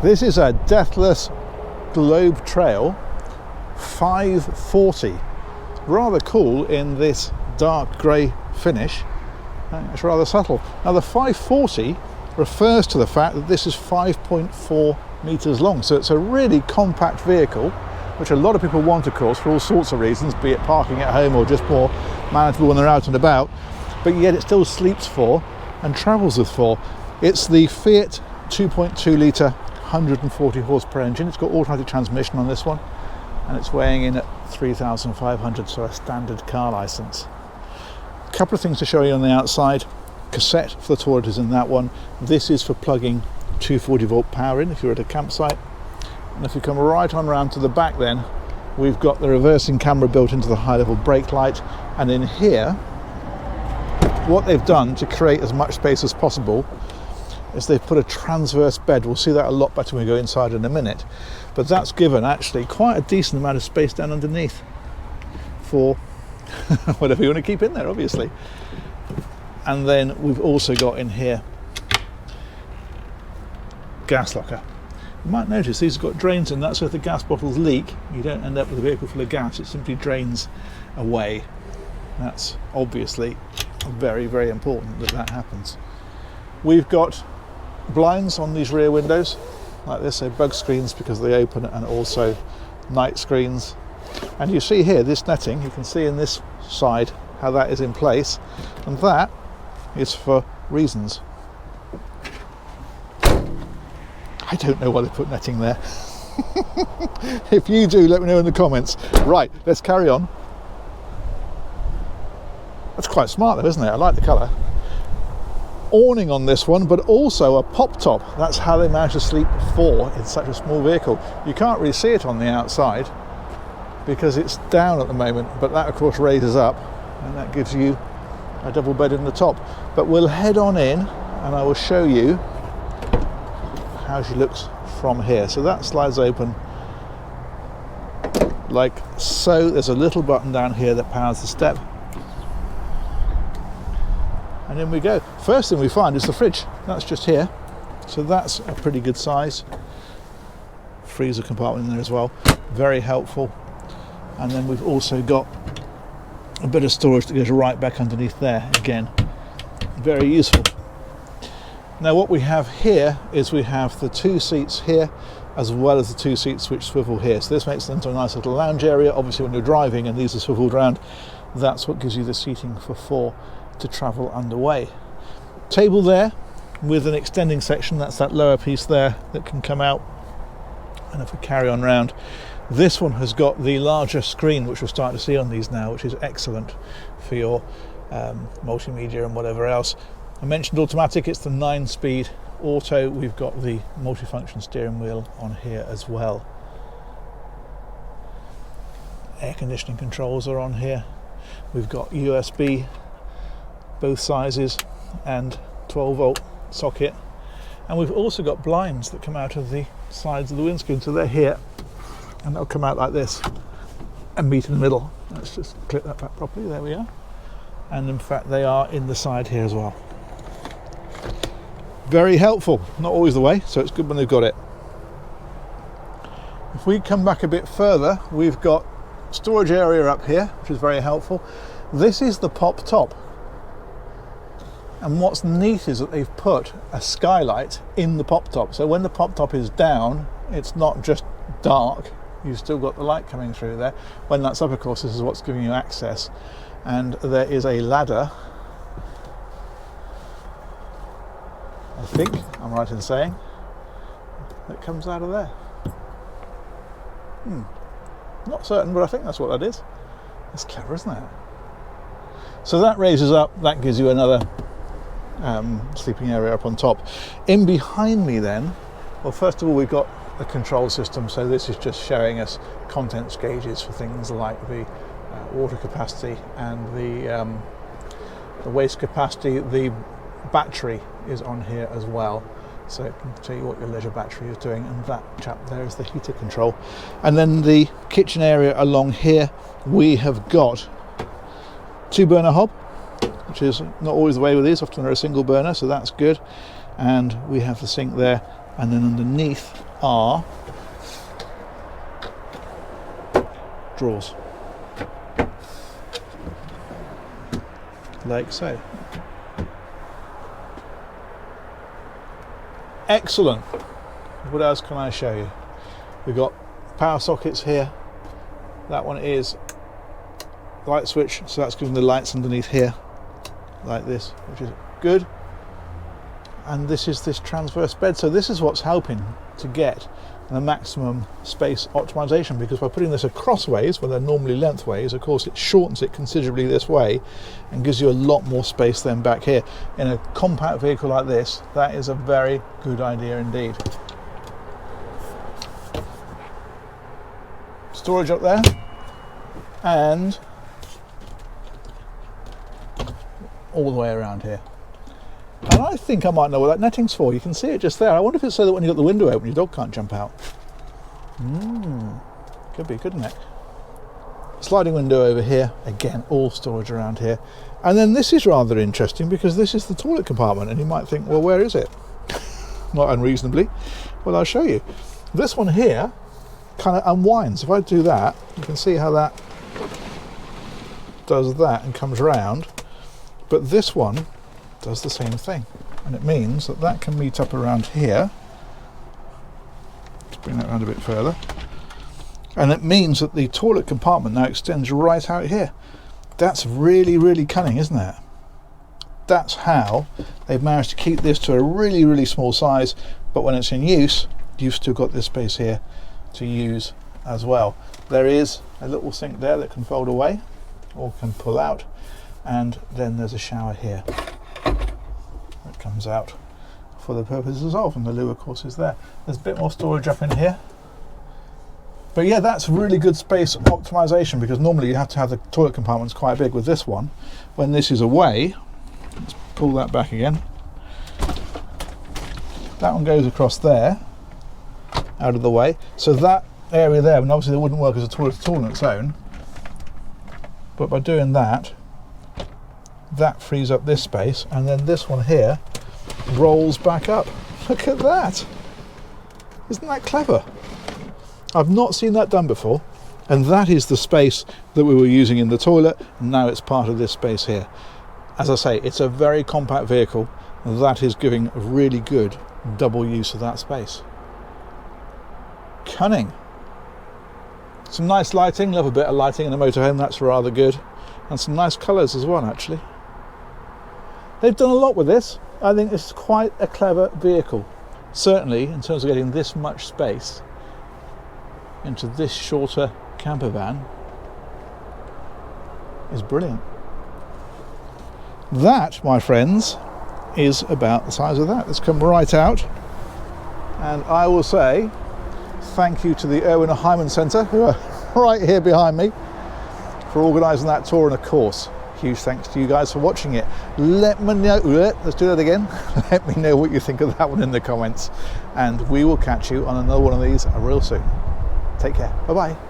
This is a Dethleffs Globetrail 540. Rather cool in this dark grey finish. It's rather subtle. Now the 540 refers to the fact that this is 5.4 metres long, so it's a really compact vehicle, which a lot of people want, of course, for all sorts of reasons, be it parking at home or just more manageable when they're out and about, but yet it still sleeps 4 and travels with 4. It's the Fiat 2.2 litre 140 horsepower engine. It's got automatic transmission on this one, and it's weighing in at 3,500, so a standard car licence. A couple of things to show you on the outside. Cassette for the toilet is in that one. This is for plugging 240 volt power in if you're at a campsite. And if you come right on round to the back, then we've got the reversing camera built into the high level brake light, and in here what they've done to create as much space as possible is they've put a transverse bed. We'll see that a lot better when we go inside in a minute, but that's given actually quite a decent amount of space down underneath for whatever you want to keep in there, obviously. And then we've also got in here gas locker. You might notice these have got drains in that, so if the gas bottles leak, you don't end up with a vehicle full of gas. It simply drains away. That's obviously very, very important that that happens. We've got blinds on these rear windows like this, so bug screens because they open, and also night screens. And you see here this netting, you can see in this side how that is in place, and that is for reasons. I don't know why they put netting there. If you do, let me know in the comments. Right, let's carry on. That's quite smart though, isn't it? I like the colour. Awning on this one, but also a pop top. That's how they managed to sleep 4 in such a small vehicle. You can't really see it on the outside because it's down at the moment, but that of course raises up, and that gives you a double bed in the top. But we'll head on in and I will show you how she looks from here. So that slides open like so. There's a little button down here that powers the step, and in we go. First thing we find is the fridge. That's just here, so that's a pretty good size. Freezer compartment in there as well, very helpful. And then we've also got a bit of storage that goes right back underneath there, again very useful. Now what we have here is we have the 2 seats here as well as the 2 seats which swivel here, so this makes it into a nice little lounge area. Obviously when you're driving and these are swiveled around, that's what gives you the seating for 4 to travel underway. Table there with an extending section, that's that lower piece there that can come out. And if we carry on round, this one has got the larger screen, which we're starting to see on these now, which is excellent for your multimedia and whatever else. I mentioned automatic, it's the 9-speed auto. We've got the multifunction steering wheel on here as well. Air conditioning controls are on here. We've got USB, both sizes, and 12 volt socket. And we've also got blinds that come out of the sides of the windscreen, so they're here, and they'll come out like this and meet in the middle. Let's just clip that back properly, there we are. And in fact they are in the side here as well. Very helpful, not always the way, so it's good when they've got it. If we come back a bit further, we've got storage area up here, which is very helpful. This is the pop top, and what's neat is that they've put a skylight in the pop top, so when the pop top is down, it's not just dark, you've still got the light coming through there. When that's up, of course, this is what's giving you access, and there is a ladder, I think I'm right in saying, that comes out of there. Not certain, but I think that's what that is. That's clever, isn't it? So that raises up, that gives you another sleeping area up on top. In behind me then, well, first of all, we've got the control system, so this is just showing us contents gauges for things like the water capacity and the waste capacity. The battery is on here as well, so it can tell you what your leisure battery is doing, and that chap there is the heater control. And then the kitchen area along here, we have got 2-burner hob, which is not always the way with these, often they're a single burner, so that's good. And we have the sink there. and then underneath are drawers, like so. Excellent. What else can I show you? We've got power sockets here. That one is light switch, so that's giving the lights underneath here like this, which is good. And this is this transverse bed, so this is what's helping to get the maximum space optimization, because by putting this acrossways when they're normally lengthways, of course it shortens it considerably this way and gives you a lot more space then back here. In a compact vehicle like this, that is a very good idea indeed. Storage up there, and all the way around here. And I think I might know what that netting's for. You can see it just there. I wonder if it's so that when you've got the window open, your dog can't jump out. Could be, couldn't it? Sliding window over here. Again, all storage around here. And then this is rather interesting, because this is the toilet compartment. And you might think, well, where is it? Not unreasonably. Well, I'll show you. This one here kind of unwinds. If I do that, you can see how that does that and comes round. But this one does the same thing, and it means that that can meet up around here. Let's bring that around a bit further, and it means that the toilet compartment now extends right out here. That's really, really cunning, isn't it? That's how they've managed to keep this to a really, really small size, but when it's in use, you've still got this space here to use as well. There is a little sink there that can fold away or can pull out, and then there's a shower here that comes out for the purposes of, and the loo of course is there. There's a bit more storage up in here, but yeah, that's really good space optimization, because normally you have to have the toilet compartments quite big. With this one, when this is away, let's pull that back again, that one goes across there out of the way, so that area there, and obviously it wouldn't work as a toilet at all on its own, but by doing that, that frees up this space, and then this one here rolls back up. Look at that. Isn't that clever? I've not seen that done before, and that is the space that we were using in the toilet. Now it's part of this space here. As I say, it's a very compact vehicle that is giving really good double use of that space. Cunning. Some nice lighting. Love a bit of lighting in a motorhome, that's rather good. And some nice colours as well, actually. They've done a lot with this. I think it's quite a clever vehicle. Certainly, in terms of getting this much space into this shorter camper van, is brilliant. That, my friends, is about the size of that. Let's come right out, and I will say thank you to the Irwin Hyman Centre, who are right here behind me, for organising that tour, and of course, huge thanks to you guys for watching it. Let me know, let's do that again. Let me know what you think of that one in the comments, and we will catch you on another one of these real soon. Take care. Bye bye.